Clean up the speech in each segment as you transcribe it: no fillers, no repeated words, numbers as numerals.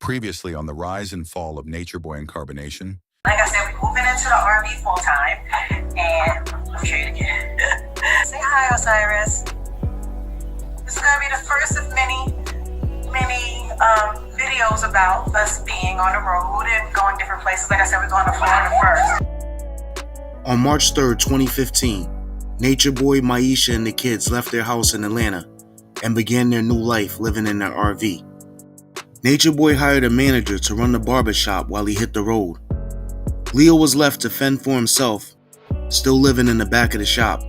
Previously on the rise and fall of Natureboy and Carbonnation. Like I said, we're moving into the RV full time, and I'll show you again. Say hi, Osiris. This is gonna be the first of many videos about us being on the road and going different places. Like I said, we're going to Florida first. On March 3rd, 2015, Natureboy, Maisha, and the kids left their house in Atlanta and began their new life living in their RV. Natureboy hired a manager to run the barbershop while he hit the road. Leo was left to fend for himself, still living in the back of the shop.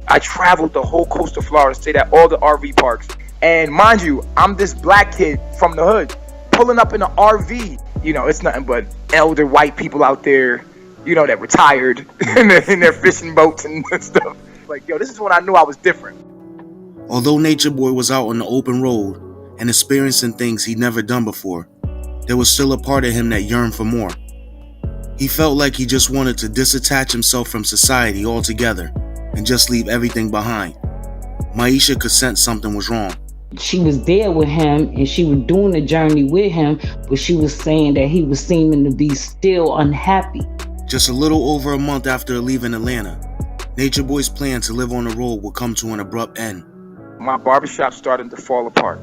I traveled the whole coast of Florida, stayed at all the RV parks. And mind you, I'm this black kid from the hood, pulling up in an RV. You know, it's nothing but elder white people out there, you know, that retired in their fishing boats and stuff. Like, yo, this is when I knew I was different. Although Natureboy was out on the open road and experiencing things he'd never done before, there was still a part of him that yearned for more. He felt like he just wanted to disattach himself from society altogether and just leave everything behind. Maisha could sense something was wrong. She was there with him and she was doing the journey with him, but she was saying that he was seeming to be still unhappy. Just a little over a month after leaving Atlanta, Natureboy's plan to live on the road would come to an abrupt end. My barbershop started to fall apart,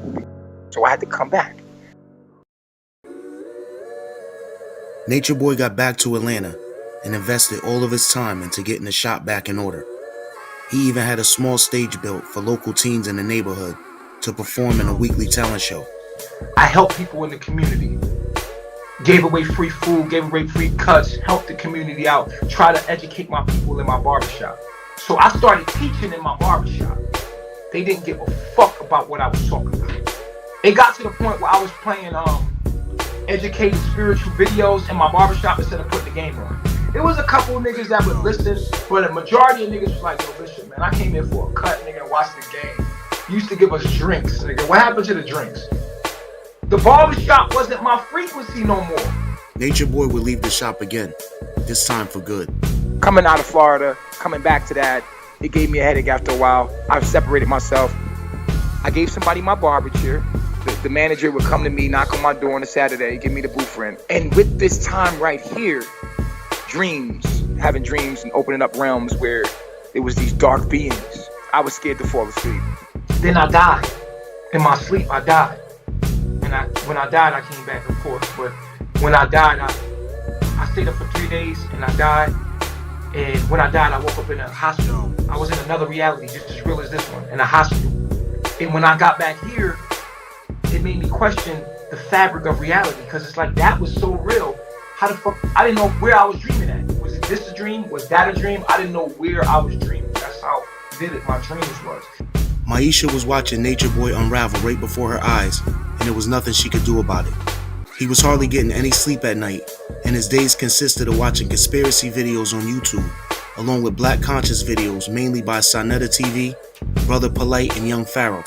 so I had to come back. Natureboy got back to Atlanta and invested all of his time into getting the shop back in order. He even had a small stage built for local teens in the neighborhood to perform in a weekly talent show. I helped people in the community, gave away free food, gave away free cuts, helped the community out, try to educate my people in my barbershop. So I started teaching in my barbershop. They didn't give a fuck about what I was talking about. It got to the point where I was playing educated spiritual videos in my barbershop instead of putting the game on. There was a couple of niggas that would listen, but a majority of niggas was like, yo, listen, man, I came here for a cut, nigga, and watch the game. You used to give us drinks, nigga. What happened to the drinks? The barbershop wasn't my frequency no more. Natureboy would leave the shop again, this time for good. Coming out of Florida, coming back to that, it gave me a headache after a while. I separated myself. I gave somebody my barber chair. The manager would come to me, knock on my door on a Saturday, give me the booth rent. And with this time right here, having dreams and opening up realms where there was these dark beings. I was scared to fall asleep. Then I died. In my sleep, I died. And when I died, I came back, of course. But when I died, I stayed up for 3 days and I died. And when I died, I woke up in a hospital. I was in another reality, just as real as this one, in a hospital. And when I got back here, it made me question the fabric of reality, because it's like, that was so real. How the fuck? I didn't know where I was dreaming at. Was it this a dream? Was that a dream? I didn't know where I was dreaming. That's how vivid my dreams was. Maisha was watching Natureboy unravel right before her eyes, and there was nothing she could do about it. He was hardly getting any sleep at night, and his days consisted of watching conspiracy videos on YouTube, along with Black Conscious videos mainly by Sonetta TV, Brother Polite, and Young Pharaoh.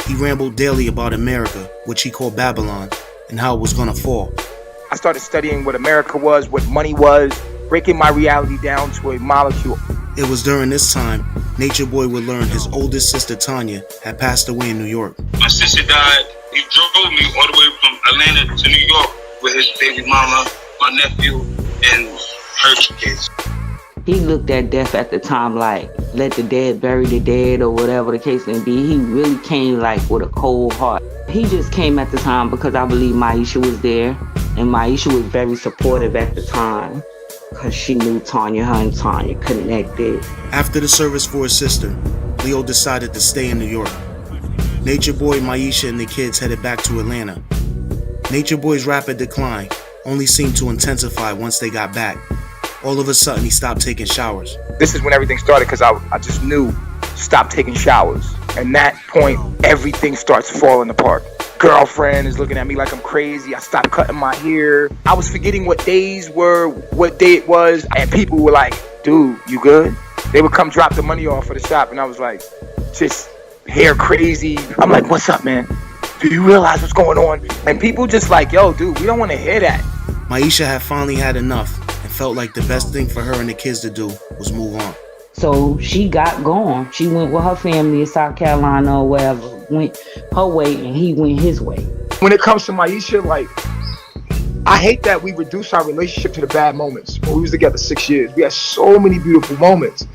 He rambled daily about America, which he called Babylon, and how it was gonna fall. I started studying what America was, what money was, breaking my reality down to a molecule. It was during this time, Natureboy would learn his oldest sister Tanya had passed away in New York. My sister died. He drove me all the way from Atlanta to New York with his baby mama, my nephew, and her kids. He looked at death at the time like, let the dead bury the dead, or whatever the case may be. He really came like with a cold heart. He just came at the time because I believe Maisha was there, and Maisha was very supportive at the time because she knew Tanya, her and Tanya connected. After the service for his sister, Leo decided to stay in New York. Natureboy, Maisha, and the kids headed back to Atlanta. Natureboy's rapid decline only seemed to intensify once they got back. All of a sudden, he stopped taking showers. This is when everything started, because I just knew, stop taking showers. And that point, everything starts falling apart. Girlfriend is looking at me like I'm crazy. I stopped cutting my hair. I was forgetting what days were, what day it was. And people were like, dude, you good? They would come drop the money off for the shop. And I was like, just hair crazy. I'm like, what's up, man? Do you realize what's going on? And people just like, yo, dude, we don't want to hear that. Maisha had finally had enough and felt like the best thing for her and the kids to do was move on. So she got gone. She went with her family in South Carolina or wherever, went her way, and he went his way. When it comes to Maisha, like, I hate that we reduce our relationship to the bad moments. When we was together 6 years, we had so many beautiful moments.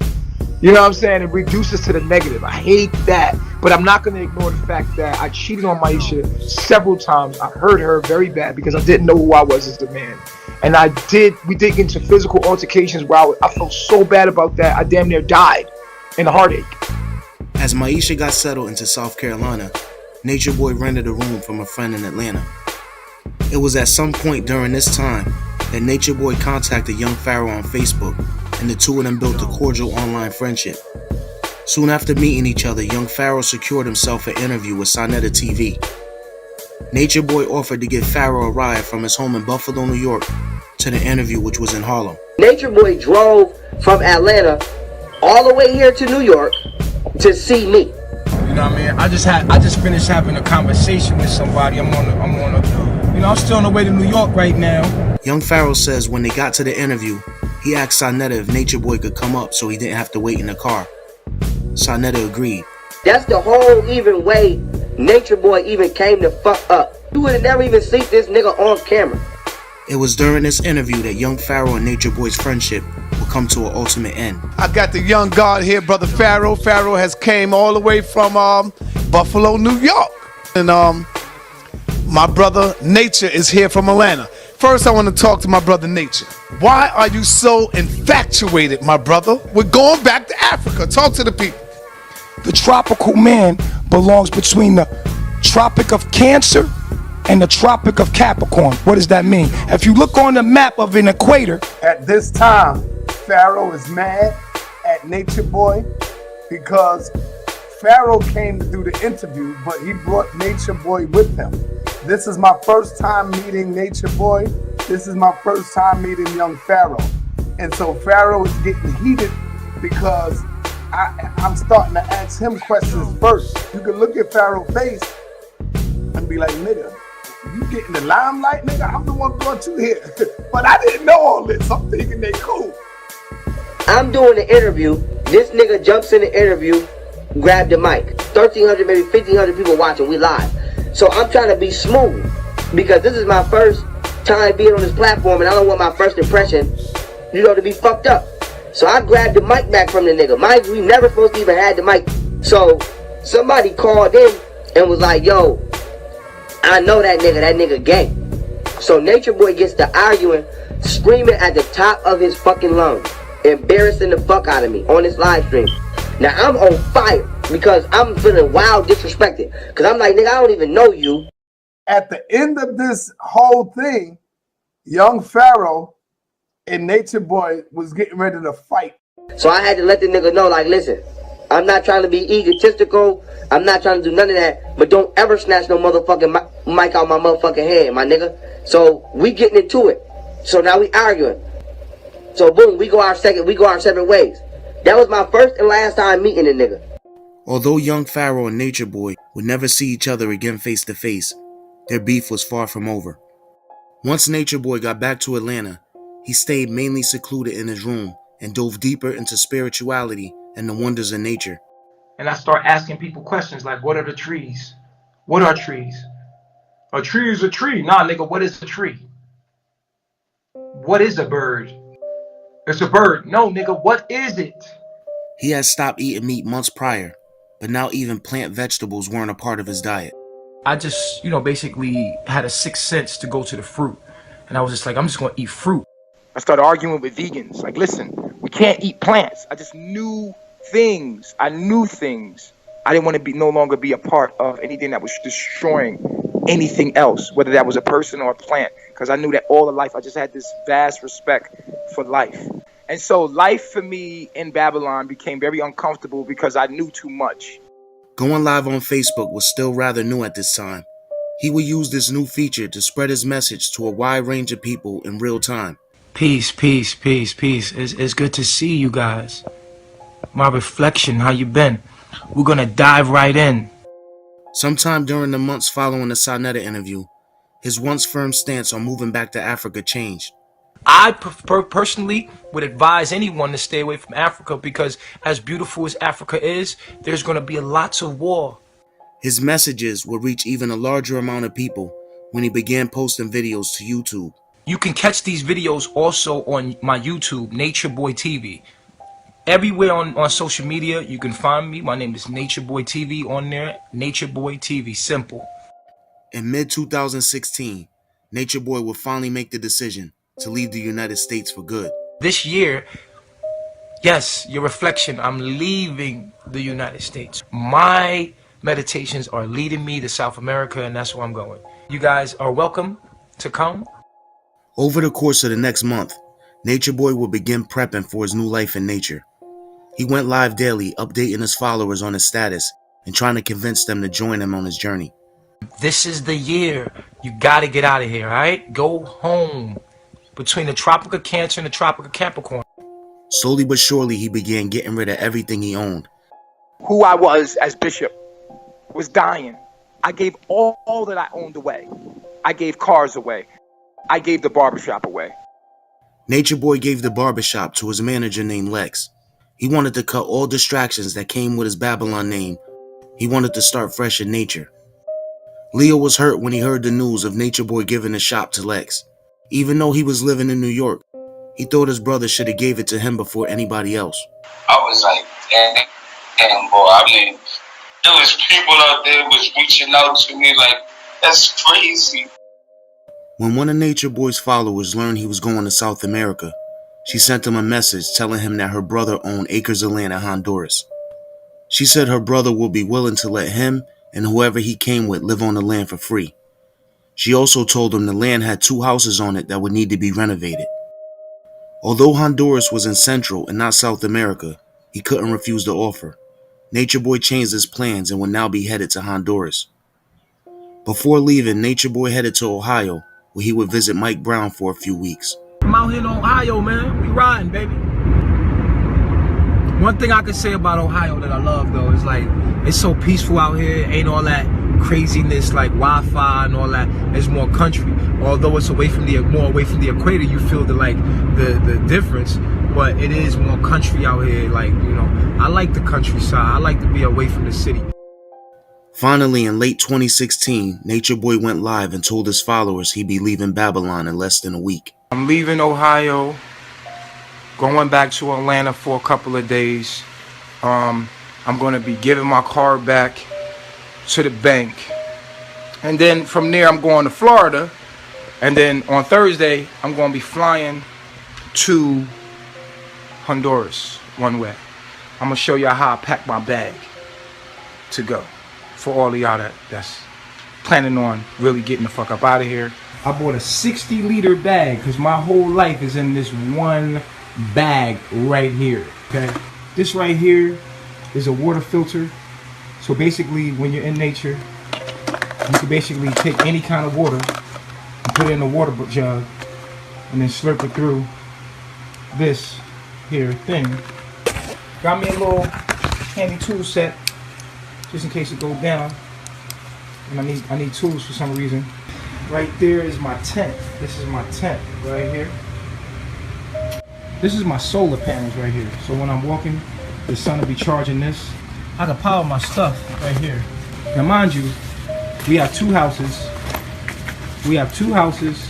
You know what I'm saying? It reduces to the negative. I hate that. But I'm not going to ignore the fact that I cheated on Maisha several times. I hurt her very bad because I didn't know who I was as a man. And we did get into physical altercations where I felt so bad about that, I damn near died in a heartache. As Maisha got settled into South Carolina, Natureboy rented a room from a friend in Atlanta. It was at some point during this time that Natureboy contacted Young Pharaoh on Facebook, and the two of them built a cordial online friendship. Soon after meeting each other, Young Pharaoh secured himself an interview with Sonetta TV. Natureboy offered to give Pharaoh a ride from his home in Buffalo, New York, to the interview, which was in Harlem. Natureboy drove from Atlanta all the way here to New York to see me. You know what I mean? I just finished having a conversation with somebody. I'm still on the way to New York right now. Young Pharaoh says when they got to the interview, he asked Sonetta if Natureboy could come up so he didn't have to wait in the car. Sonetta agreed. That's the whole even way Natureboy even came to fuck up. You would have never even seen this nigga on camera. It was during this interview that Young Pharaoh and Natureboy's friendship would come to an ultimate end. I got the young god here, brother Pharaoh. Pharaoh has came all the way from Buffalo, New York. And my brother Nature is here from Atlanta. First, I want to talk to my brother Nature. Why are you so infatuated, my brother? We're going back to Africa. Talk to the people. The tropical man belongs between the Tropic of Cancer and the Tropic of Capricorn. What does that mean? If you look on the map of an equator, At this time, Pharaoh is mad at Natureboy because Pharaoh came to do the interview, but he brought Natureboy with him. This is my first time meeting Natureboy. This is my first time meeting young Pharaoh. And so Pharaoh is getting heated because I'm starting to ask him questions first. You can look at Pharaoh's face and be like, nigga, you getting the limelight, nigga? I'm the one brought you here. But I didn't know all this. I'm thinking they cool. I'm doing the interview. This nigga jumps in the interview, grab the mic. 1,300, maybe 1,500 people watching. We live. So I'm trying to be smooth because this is my first time being on this platform and I don't want my first impression, to be fucked up. So I grabbed the mic back from the nigga. Mind you, we never supposed to even had the mic. So somebody called in and was like, yo, I know that nigga gay. So Natureboy gets to arguing, screaming at the top of his fucking lungs, embarrassing the fuck out of me on this live stream. Now I'm on fire because I'm feeling wild disrespected. Cause I'm like, nigga, I don't even know you. At the end of this whole thing, young Pharaoh and Natureboy was getting ready to fight. So I had to let the nigga know, like, listen, I'm not trying to be egotistical. I'm not trying to do none of that. But don't ever snatch no motherfucking mic out my motherfucking hand, my nigga. So we getting into it. So now we arguing. So boom, we go our separate ways. That was my first and last time meeting the nigga. Although young Pharaoh and Natureboy would never see each other again face to face, their beef was far from over. Once Natureboy got back to Atlanta, he stayed mainly secluded in his room and dove deeper into spirituality and the wonders of nature. and I start asking people questions like, what are the trees? What are trees? A tree is a tree. Nah, nigga, what is a tree? What is a bird? It's a bird. No, nigga, what is it? He had stopped eating meat months prior, but now even plant vegetables weren't a part of his diet. I just, basically had a sixth sense to go to the fruit. And I was just like, I'm just going to eat fruit. I started arguing with vegans. Like, listen, we can't eat plants. I just knew things. I knew things. I didn't want to no longer be a part of anything that was destroying anything else, whether that was a person or a plant, because I knew that all of life, I just had this vast respect for life. And so life for me in Babylon became very uncomfortable because I knew too much. Going live on Facebook was still rather new at this time. He would use this new feature to spread his message to a wide range of people in real time. Peace, peace, peace, peace. It's good to see you guys. My reflection, how you been? We're gonna dive right in. Sometime during the months following the Sonetta interview, his once firm stance on moving back to Africa changed. I personally would advise anyone to stay away from Africa because as beautiful as Africa is, there's gonna be lots of war. His messages would reach even a larger amount of people when he began posting videos to YouTube. You can catch these videos also on my YouTube, Natureboy TV. Everywhere on social media, you can find me. My name is Natureboy TV on there. Natureboy TV, simple. In mid-2016, Natureboy would finally make the decision to leave the United States for good. This year, yes, your reflection, I'm leaving the United States. My meditations are leading me to South America, and that's where I'm going. You guys are welcome to come. Over the course of the next month, Natureboy would begin prepping for his new life in nature. He went live daily, updating his followers on his status and trying to convince them to join him on his journey. This is the year. You gotta get out of here, alright? Go home. Between the Tropic of Cancer and the Tropic of Capricorn. Slowly but surely, he began getting rid of everything he owned. Who I was as Bishop was dying. I gave all that I owned away. I gave cars away. I gave the barbershop away. Natureboy gave the barbershop to his manager named Lex. He wanted to cut all distractions that came with his Babylon name. He wanted to start fresh in nature. Leo was hurt when he heard the news of Natureboy giving the shop to Lex. Even though he was living in New York, he thought his brother should have gave it to him before anybody else. I was like, damn, boy. I mean, there was people out there was reaching out to me like, that's crazy. When one of Natureboy's followers learned he was going to South America, she sent him a message telling him that her brother owned acres of land in Honduras. She said her brother would be willing to let him and whoever he came with live on the land for free. She also told him the land had 2 houses on it that would need to be renovated. Although Honduras was in Central and not South America, he couldn't refuse the offer. Natureboy changed his plans and would now be headed to Honduras. Before leaving, Natureboy headed to Ohio, where he would visit Mike Brown for a few weeks. I'm out here in Ohio, man. We riding, baby. One thing I can say about Ohio that I love, though, is like, it's so peaceful out here. Ain't all that craziness like Wi-Fi and all that. It's more country. Although it's more away from the equator, you feel the difference. But it is more country out here. Like, you know, I like the countryside. I like to be away from the city. Finally, in late 2016, Natureboy went live and told his followers he'd be leaving Babylon in less than a week. I'm leaving Ohio, going back to Atlanta for a couple of days. I'm going to be giving my car back to the bank. And then from there, I'm going to Florida. And then on Thursday, I'm going to be flying to Honduras one way. I'm going to show y'all how I pack my bag to go. For all of y'all that's planning on really getting the fuck up out of here. I bought a 60-liter bag because my whole life is in this one bag right here, okay? This right here is a water filter. So basically, when you're in nature, you can basically take any kind of water and put it in a water jug and then slurp it through this here thing. Got me a little handy tool set just in case it goes down. And I need tools for some reason. Right there is my tent. This is my tent right here. This is my solar panels right here. So when I'm walking, the sun will be charging this. I can power my stuff right here. Now mind you, we have 2 houses. We have 2 houses,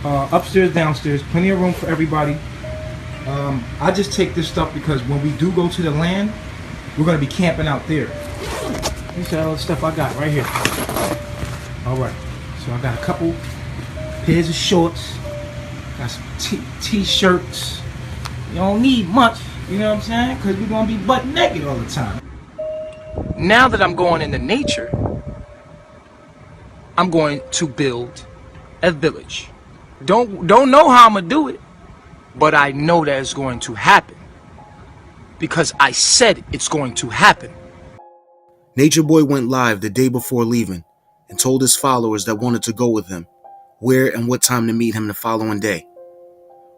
upstairs, downstairs, plenty of room for everybody. I just take this stuff because when we do go to the land, we're gonna be camping out there. These are all the stuff I got right here. All right, so I got a couple pairs of shorts, got some t-shirts. You don't need much, you know what I'm saying? Because we're gonna be butt naked all the time. Now that I'm going into nature, I'm going to build a village. Don't know how I'm gonna do it, but I know that it's going to happen because I said it's going to happen. Natureboy went live the day before leaving and told his followers that wanted to go with him where and what time to meet him the following day.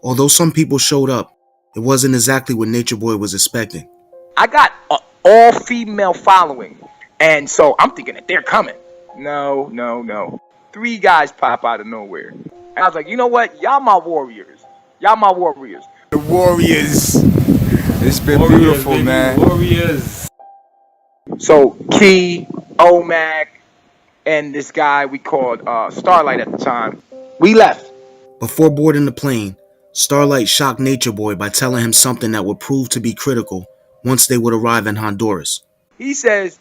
Although some people showed up, it wasn't exactly what Natureboy was expecting. I got an all-female following, and so I'm thinking that they're coming. No. 3 guys pop out of nowhere. And I was like, you know what? Y'all my warriors. The Warriors. It's been Warriors, beautiful, baby. man. Warriors. So Key, Omac, and this guy we called Starlight at the time. We left. Before boarding the plane, Starlight shocked Nature Boy by telling him something that would prove to be critical once they would arrive in Honduras. He says,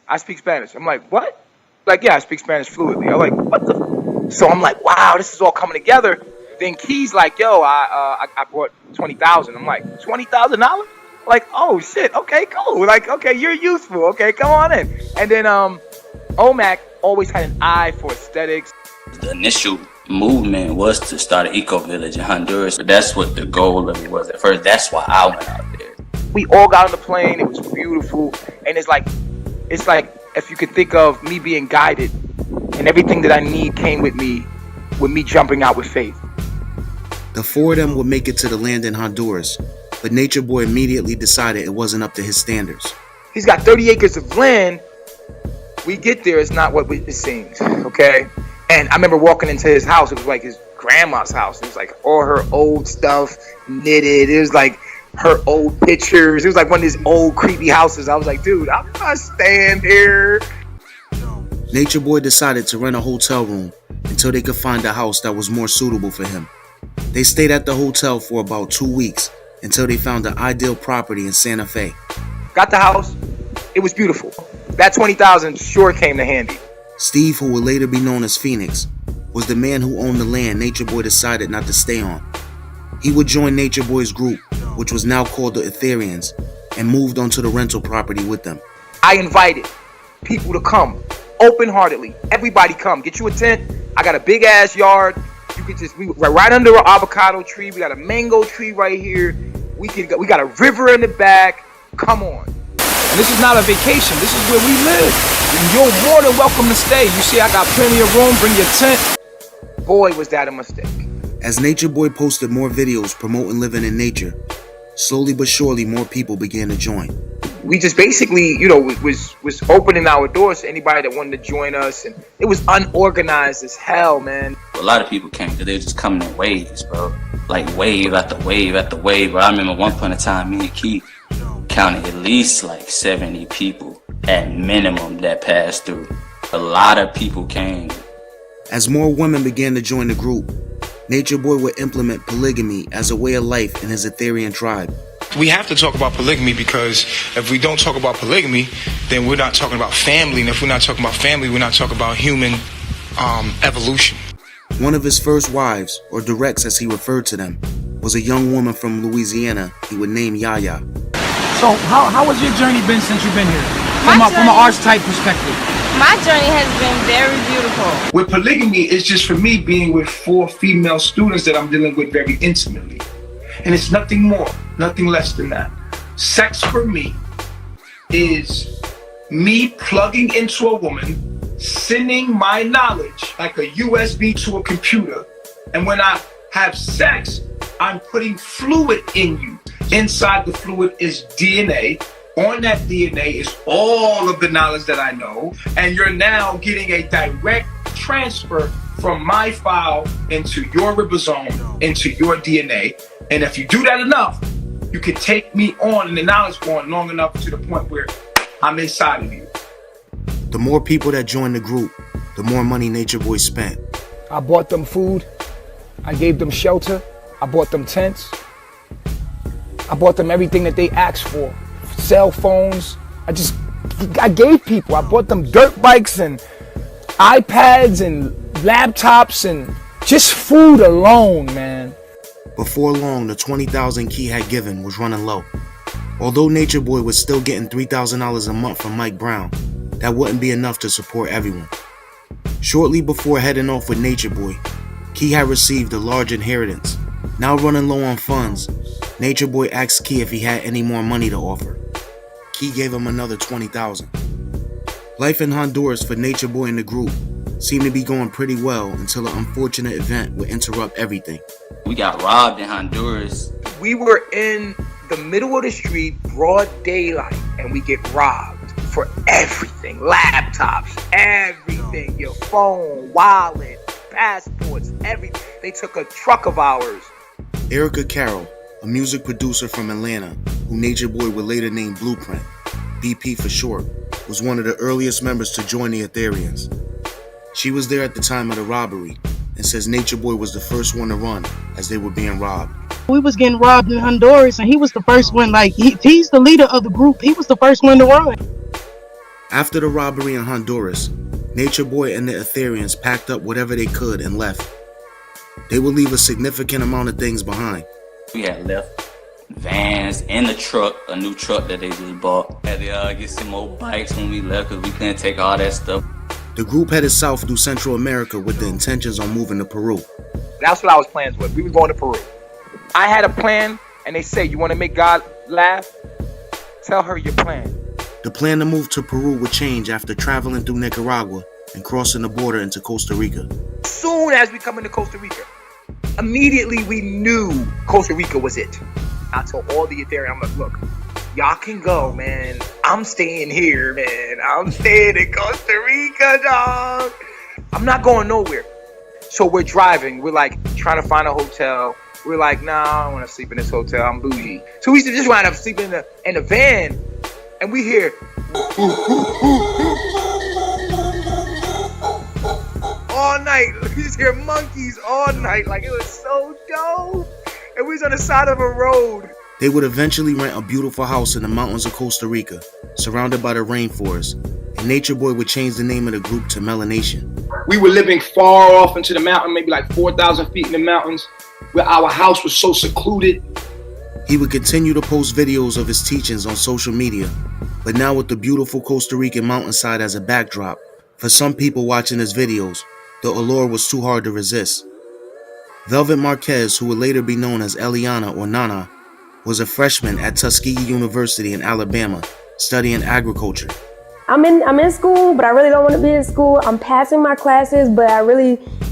I speak Spanish. I'm like, what? Like, yeah, I speak Spanish fluently. I'm like, what the? So I'm like, wow, this is all coming together. Then Key's like, yo, I brought $20,000. I'm like, $20,000? Like, oh shit, okay, cool. Like, okay, you're useful. Okay, come on in. And then Omac always had an eye for aesthetics. The initial movement was to start an eco-village in Honduras. But that's what the goal of it was at first. That's why I went out there. We all got on the plane. It was beautiful. And it's like if you could think of me being guided and everything that I need came with me jumping out with faith. The four of them would make it to the land in Honduras, but Nature Boy immediately decided it wasn't up to his standards. He's got 30 acres of land. We get there, it's not what it seems, okay? And I remember walking into his house. It was like his grandma's house. It was like all her old stuff knitted. It was like her old pictures. It was like one of these old creepy houses. I was like, dude, I'm not staying here. Nature Boy decided to rent a hotel room until they could find a house that was more suitable for him. They stayed at the hotel for about 2 weeks until they found an ideal property in Santa Fe. Got the house. It was beautiful. That $20,000 sure came to handy. Steve, who would later be known as Phoenix, was the man who owned the land Nature Boy decided not to stay on. He would join Nature Boy's group, which was now called the Ethereans, and moved onto the rental property with them. I invited people to come, open-heartedly. Everybody come. Get you a tent. I got a big-ass yard. You could just, we're right under an avocado tree. We got a mango tree right here. We got a river in the back. Come on. And this is not a vacation. This is where we live. And you're more than welcome to stay. You see, I got plenty of room. Bring your tent. Boy, was that a mistake. As Nature Boy posted more videos promoting living in nature, slowly but surely more people began to join. We just basically, was opening our doors to anybody that wanted to join us, and it was unorganized as hell, man. A lot of people came because they were just coming in waves, bro. Like wave after wave after wave. Bro, I remember one point in time, me and Keith counted at least like 70 people at minimum that passed through. A lot of people came. As more women began to join the group, Nature Boy would implement polygamy as a way of life in his Etherean tribe. We have to talk about polygamy because if we don't talk about polygamy, then we're not talking about family. And if we're not talking about family, we're not talking about human evolution. One of his first wives, or directs as he referred to them, was a young woman from Louisiana he would name Yaya. So how has your journey been since you've been here? From an arts type perspective. My journey has been very beautiful. With polygamy, it's just for me being with 4 female students that I'm dealing with very intimately. And it's nothing more, nothing less than that. Sex for me is me plugging into a woman, sending my knowledge like a USB to a computer. And when I have sex, I'm putting fluid in you. Inside the fluid is DNA. On that DNA is all of the knowledge that I know. And you're now getting a direct transfer from my file into your ribosome, into your DNA. And if you do that enough, you can take me on and the knowledge on long enough to the point where I'm inside of you. The more people that joined the group, the more money Nature Boy spent. I bought them food. I gave them shelter. I bought them tents. I bought them everything that they asked for. Cell phones. I gave people. I bought them dirt bikes and iPads and laptops and just food alone, man. Before long, the $20,000 Key had given was running low. Although Nature Boy was still getting $3,000 a month from Mike Brown, that wouldn't be enough to support everyone. Shortly before heading off with Nature Boy, Key had received a large inheritance. Now running low on funds, Nature Boy asked Key if he had any more money to offer. Key gave him another $20,000. Life in Honduras for Nature Boy and the group seemed to be going pretty well until an unfortunate event would interrupt everything. We got robbed in Honduras. We were in the middle of the street, broad daylight, and we get robbed for everything. Laptops, everything. Your phone, wallet, passports, everything. They took a truck of ours. Erica Carroll, a music producer from Atlanta, who Nature Boy would later name Blueprint, BP for short, was one of the earliest members to join the Ethereans. She was there at the time of the robbery and says Nature Boy was the first one to run as they were being robbed. We was getting robbed in Honduras, and he was the first one. Like he's the leader of the group. He was the first one to run. After the robbery in Honduras, Nature Boy and the Ethereans packed up whatever they could and left. They would leave a significant amount of things behind. We had left vans and the truck, a new truck that they just bought. Had to get some more bikes when we left because we couldn't take all that stuff. The group headed south through Central America with the intentions on moving to Peru. That's what I was plans with. We were going to Peru. I had a plan, and they say, you want to make God laugh? Tell her your plan. The plan to move to Peru would change after traveling through Nicaragua and crossing the border into Costa Rica. As soon as we come into Costa Rica, immediately we knew Costa Rica was it. I told all the Ethereum, I'm like, look, y'all can go, man. I'm staying here, man. I'm staying in Costa Rica, dog. I'm not going nowhere. So we're driving. We're like trying to find a hotel. We're like, nah, I don't want to sleep in this hotel. I'm bougie. So we used to just wind up sleeping in a van. And we hear all night. We just hear monkeys all night. Like, it was so dope. And we was on the side of a road. They would eventually rent a beautiful house in the mountains of Costa Rica, surrounded by the rainforest, and Nature Boy would change the name of the group to Melanation. We were living far off into the mountain, maybe like 4,000 feet in the mountains, where our house was so secluded. He would continue to post videos of his teachings on social media, but now with the beautiful Costa Rican mountainside as a backdrop. For some people watching his videos, the allure was too hard to resist. Velvet Marquez, who would later be known as Eliana or Nana, was a freshman at Tuskegee University in Alabama, studying agriculture. I'm in school, but I really don't want to be in school. I'm passing my classes, but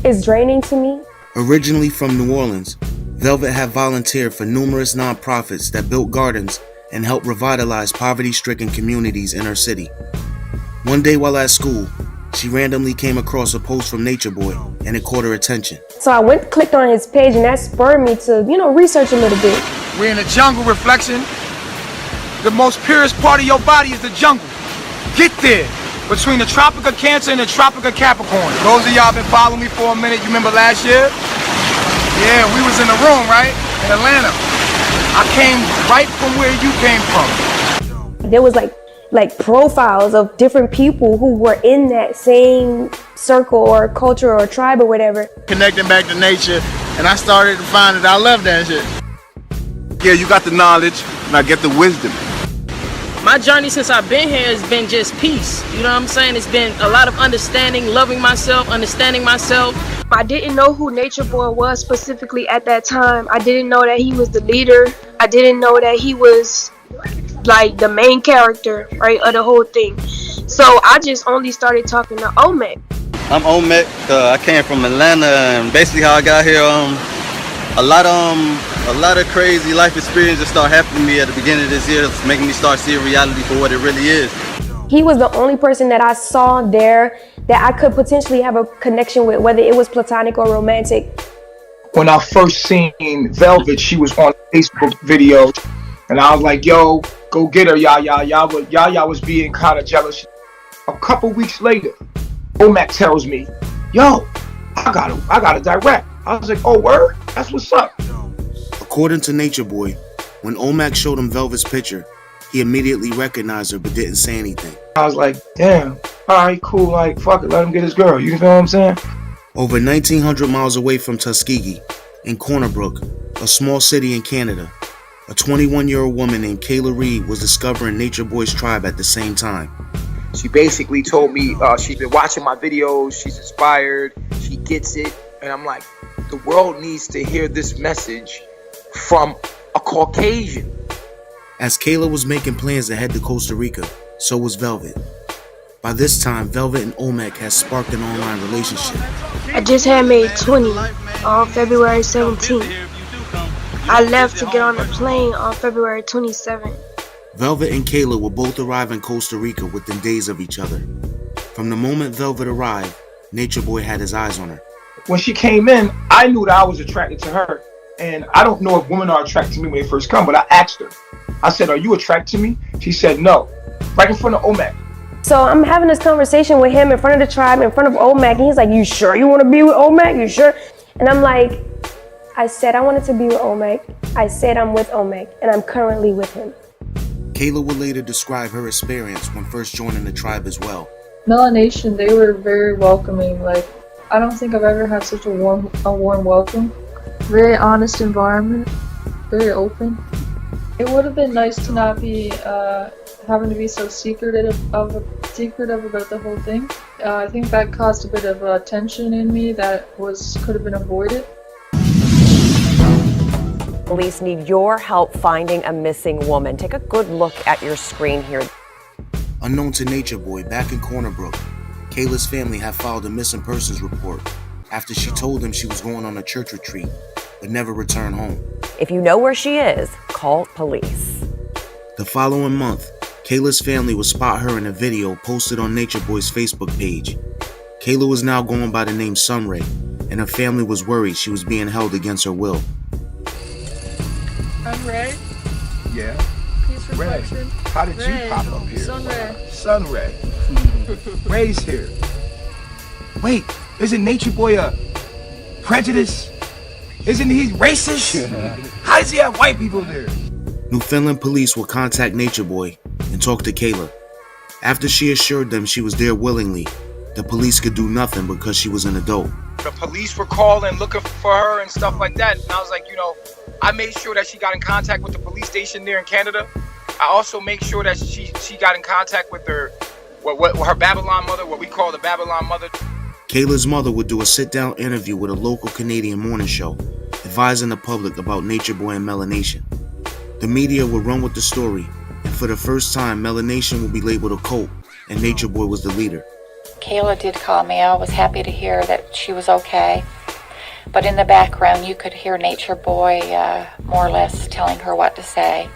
it's draining to me. Originally from New Orleans, Velvet had volunteered for numerous nonprofits that built gardens and helped revitalize poverty-stricken communities in her city. One day while at school, she randomly came across a post from Nature Boy, and it caught her attention. So I clicked on his page, and that spurred me to, research a little bit. We're in a jungle reflection. The most purest part of your body is the jungle. Get there. Between the Tropic of Cancer and the Tropic of Capricorn. Those of y'all been following me for a minute. You remember last year? Yeah, we was in the room, right? In Atlanta. I came right from where you came from. There was like profiles of different people who were in that same circle or culture or tribe or whatever. Connecting back to nature, and I started to find that I love that shit. Yeah, you got the knowledge, and I get the wisdom. My journey since I've been here has been just peace. You know what I'm saying? It's been a lot of understanding, loving myself, understanding myself. I didn't know who Nature Boy was specifically at that time. I didn't know that he was the leader. I didn't know that he was like the main character, right, of the whole thing. So I just only started talking to Omek. I'm Omek. I came from Atlanta, and basically how I got here, a lot of crazy life experiences start happening to me at the beginning of this year. It's making me start seeing reality for what it really is. He was the only person that I saw there that I could potentially have a connection with, whether it was platonic or romantic. When I first seen Velvet, she was on Facebook video, and I was like, yo, go get her, y'all was being kind of jealous. A couple weeks later, Omek tells me, yo, I got a direct. I was like, oh, word? That's what's up. According to Nature Boy, when Omek showed him Velvet's picture, he immediately recognized her but didn't say anything. I was like, damn, all right, cool, like, fuck it, let him get his girl. You know what I'm saying? Over 1,900 miles away from Tuskegee, in Corner Brook, a small city in Canada, a 21-year-old woman named Kayla Reed was discovering Nature Boy's tribe at the same time. She basically told me she's been watching my videos, she's inspired, she gets it, and I'm like, the world needs to hear this message from a Caucasian. As Kayla was making plans to head to Costa Rica, so was Velvet. By this time, Velvet and Omek had sparked an online relationship. I just had made 20 on February 17th. I left to get on a plane on February 27th. Velvet and Kayla would both arrive in Costa Rica within days of each other. From the moment Velvet arrived, Nature Boy had his eyes on her. When she came in, I knew that I was attracted to her. And I don't know if women are attracted to me when they first come, but I asked her. I said, are you attracted to me? She said, no. Right in front of Omek. So I'm having this conversation with him in front of the tribe, in front of Omac, and he's like, you sure you want to be with Omac? You sure? And I'm like, I said I wanted to be with Omac. I said I'm with Omac, and I'm currently with him. Kayla would later describe her experience when first joining the tribe as well. Melanation, they were very welcoming. Like, I don't think I've ever had such a warm welcome. Very honest environment, very open. It would have been nice to not be having to be so secretive about the whole thing. I think that caused a bit of tension in me that could have been avoided. Police need your help finding a missing woman. Take a good look at your screen here. Unknown to Natureboy, back in Corner Brook, Kayla's family had filed a missing persons report after she told them she was going on a church retreat but never returned home. If you know where she is, call police. The following month, Kayla's family would spot her in a video posted on Natureboy's Facebook page. Kayla was now going by the name Sunray, and her family was worried she was being held against her will. I'm Ray. Yeah. Peace reflection. Ray, how did Ray. you pop up here? Sunray. Sunray. Ray's here. Wait, isn't Natureboy a prejudice? Isn't he racist? How does he have white people there? Newfoundland police will contact Natureboy and talk to Kayla. After she assured them she was there willingly, the police could do nothing because she was an adult. The police were calling, looking for her and stuff like that. And I was like, I made sure that she got in contact with the police station there in Canada. I also made sure that she got in contact with her Babylon mother, what we call the Babylon mother. Kayla's mother would do a sit-down interview with a local Canadian morning show, advising the public about Natureboy and Melanation. The media would run with the story, and for the first time, Melanation would be labeled a cult, and Natureboy was the leader. Kayla did call me. I was happy to hear that she was okay. But in the background, you could hear Natureboy more or less telling her what to say.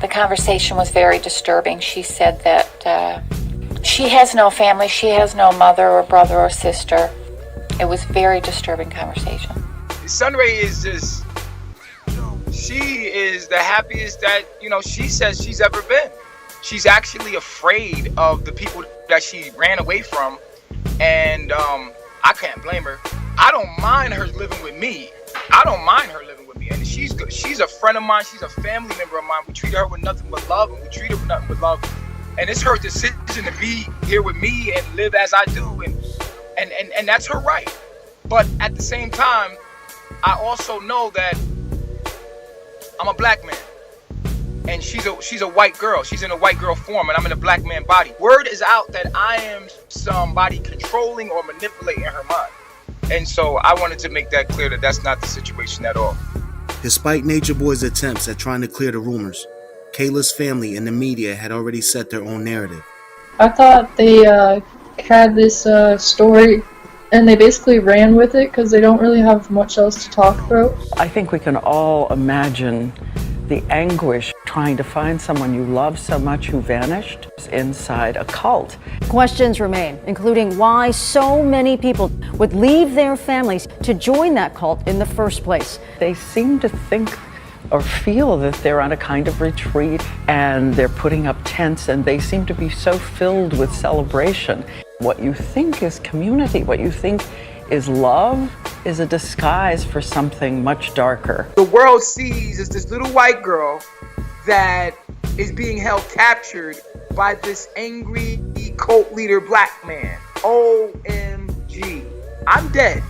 The conversation was very disturbing. She said that she has no family, she has no mother or brother or sister. It was very disturbing conversation. Sunray is just, she is the happiest that, she says she's ever been. She's actually afraid of the people that she ran away from, and I can't blame her. I don't mind her living with me. And she's good. She's a friend of mine. She's a family member of mine. We treat her with nothing but love, and we treat her with nothing but love. And it's her decision to be here with me and live as I do, and that's her right. But at the same time, I also know that I'm a black man, and she's a white girl. She's in a white girl form, and I'm in a black man body. Word is out that I am somebody controlling or manipulating her mind. And so I wanted to make that clear that that's not the situation at all. Despite Natureboy's attempts at trying to clear the rumors, Kayla's family and the media had already set their own narrative. I thought they had this story and they basically ran with it because they don't really have much else to talk about. I think we can all imagine the anguish trying to find someone you love so much who vanished inside a cult. Questions remain, including why so many people would leave their families to join that cult in the first place. They seem to think or feel that they're on a kind of retreat and they're putting up tents and they seem to be so filled with celebration. What you think is community, what you think is love, is a disguise for something much darker. The world sees as this little white girl that is being held captured by this angry cult leader black man. OMG. I'm dead.